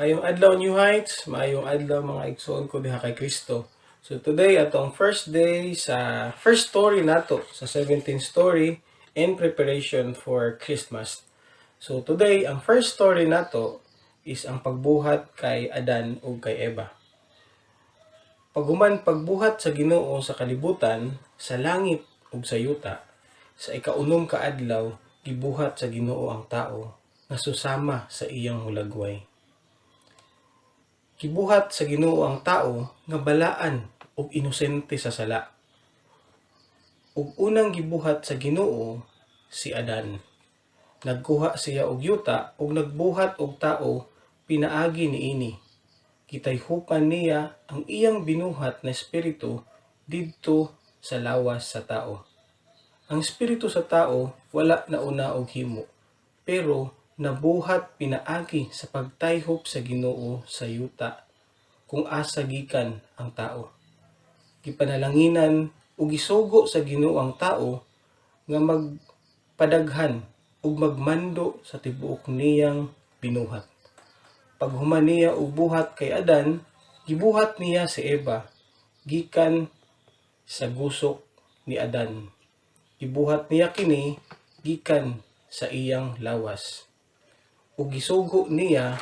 Maayong adlaw New Heights, maayong adlaw mga igsoon ko diha kay Kristo. So today atong first day sa first story nato sa 17th story in preparation for Christmas. So today ang first story nato is ang pagbuhat kay Adan ug kay Eva. Paghuman pagbuhat sa Ginoo sa kalibutan, sa langit ug sa yuta, sa ikaunom ka adlaw gibuhat sa Ginoo ang tao nga susama sa iyang hulagway. Gibuhat sa Ginoo ang tao nga balaan ug inosente sa sala. Ug unang gibuhat sa Ginoo si Adan. Nagkuha siya og yuta ug nagbuhat og tao pinaagi niini. Gitayhupan niya ang iyang binuhat na espiritu didto sa lawas sa tao. Ang espiritu sa tao wala nauna og himo, pero nabuhat pinaagi sa pagtayhop sa Ginoo sa yuta kung asa gikan ang tao. Gipanalanginan ug gisugo sa Ginoo ang tao nga magpadaghan ug magmando sa tibuok niyang binuhat. Paghuman niya og buhat kay Adan, gibuhat niya si Eva gikan sa gusok ni Adan. Gibuhat niya kini gikan sa iyang lawas. Ug gisugo niya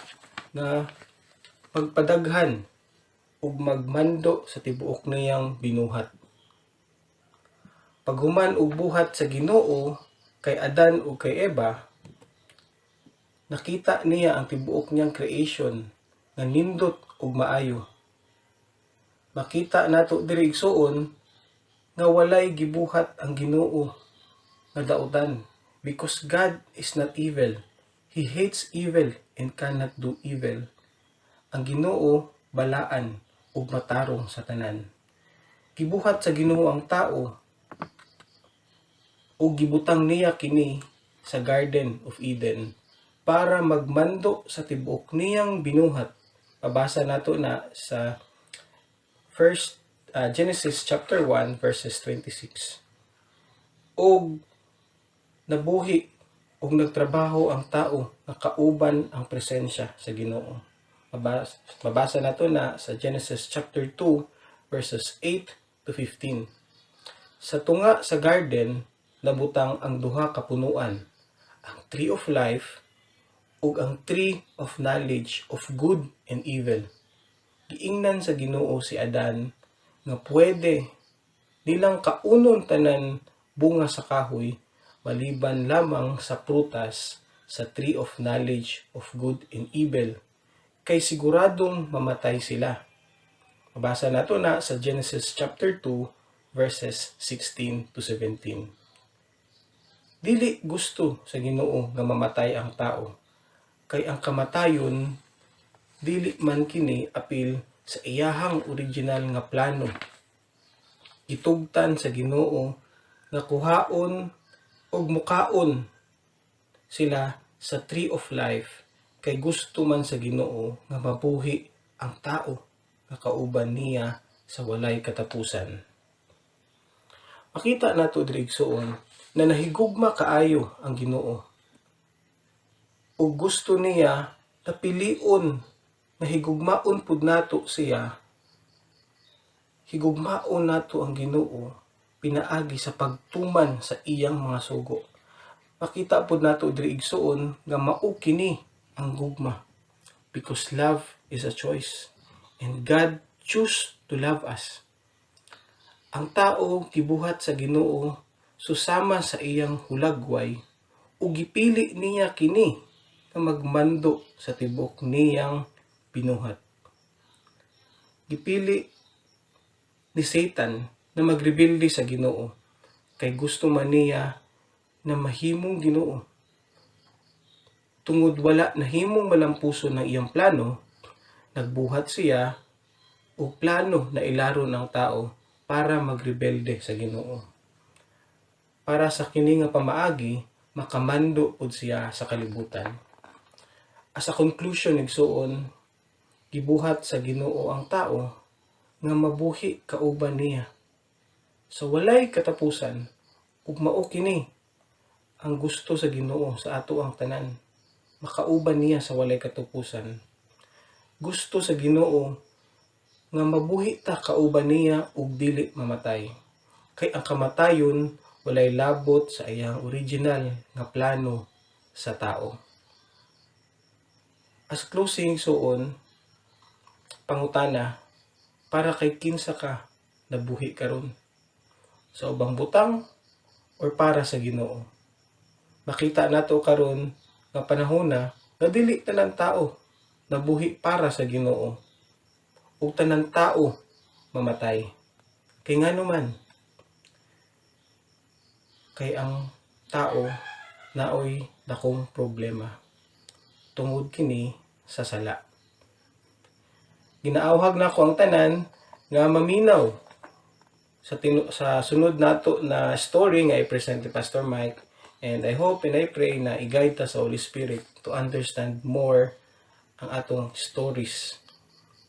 nga magpadaghan ug magmando sa tibuok niyang binuhat. Paghuman og buhat sa Ginoo kay Adan ug kay Eva, nakita niya ang tibuok niyang creation nga nindot ug maayo. Makita nato diri igsoon nga walay gibuhat ang Ginoo nga dautan, because God is not evil. He hates evil and cannot do evil. Ang Ginoo balaan ug matarong sa tanan. Gibuhat sa Ginoo ang tao ug gibutang niya kini sa Garden of Eden para magmando sa tibuok niyang binuhat. Pabasa nato na sa Genesis chapter 1 verses 26. Og nabuhi ug nagtrabaho ang tao nga kauban ang presensya sa Ginoo. Mabasa nato na sa Genesis chapter 2 verses 8 to 15. Sa tunga sa garden nabutang ang duha ka punuan, ang tree of life ug ang tree of knowledge of good and evil. Giingnan sa Ginoo si Adan nga pwede nilang kaunon tanan bunga sa kahoy maliban lamang sa prutas sa tree of knowledge of good and evil, kay siguradong mamatay sila. Mabasa nato na sa Genesis chapter 2 verses 16 to 17. Dili gusto sa Ginoo nga mamatay ang tao, kay ang kamatayon dili man kini apil sa iyahang original nga plano. Gitugtan sa Ginoo nga kuhaon og mukaon sila sa tree of life, kay gusto man sa Ginoo nga mabuhi ang tao nga kauban niya sa walay katapusan. Makita nato diri igsoon na nahigugma kaayo ang Ginoo. Ug gusto niya na pilion na higugmaon pud nato siya. Higugmaon nato ang Ginoo pinaagi sa pagtuman sa iyang mga sugo. Makita pud nato diri igsoon nga mao kini ang gugma, because love is a choice and God choose to love us. Ang tao gibuhat sa Ginoo susama sa iyang hulagway ug gipili niya kini nga magmando sa tibok niyang binuhat. Gipili ni Satan na magrebelde sa Ginoo, kay gusto man niya na mahimong Ginoo. Tungod wala nahimong malampuson ng iyang plano, nagbuhat siya og plano na ilaro ng tao para magrebelde sa Ginoo. Para sa kini nga pamaagi, makamando pud siya sa kalibutan. As a conclusion igsoon, gibuhat sa Ginoo ang tao nga mabuhi kauban niya sa walay katapusan, ug mao kini ang gusto sa Ginoo sa ato ang tanan, makauban niya sa walay katapusan. gusto sa Ginoo nga mabuhi ta kauban niya ug dili mamatay. Kay ang kamatayon walay labot sa iyang original nga plano sa tao. As closing suon, pangutana, para kay kinsa ka nabuhi karon? Sa ubang butang or para sa Ginoo? Makita nato karon nga panahona nga dili tanan tao nabuhi para sa Ginoo ug tanan tao mamatay. Kay ngano man? Kay ang tao naoy dakong problema tungod kini sa sala. Ginaawhag nako ang tanan nga maminaw sa sunod nato na story nga i-present ni Pastor Mike, and I hope and I pray na i-guide ta sa Holy Spirit to understand more ang atong stories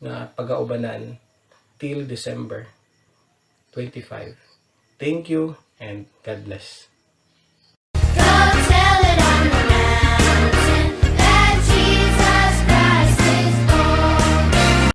nga pagaubanan till December 25. Thank you and God bless.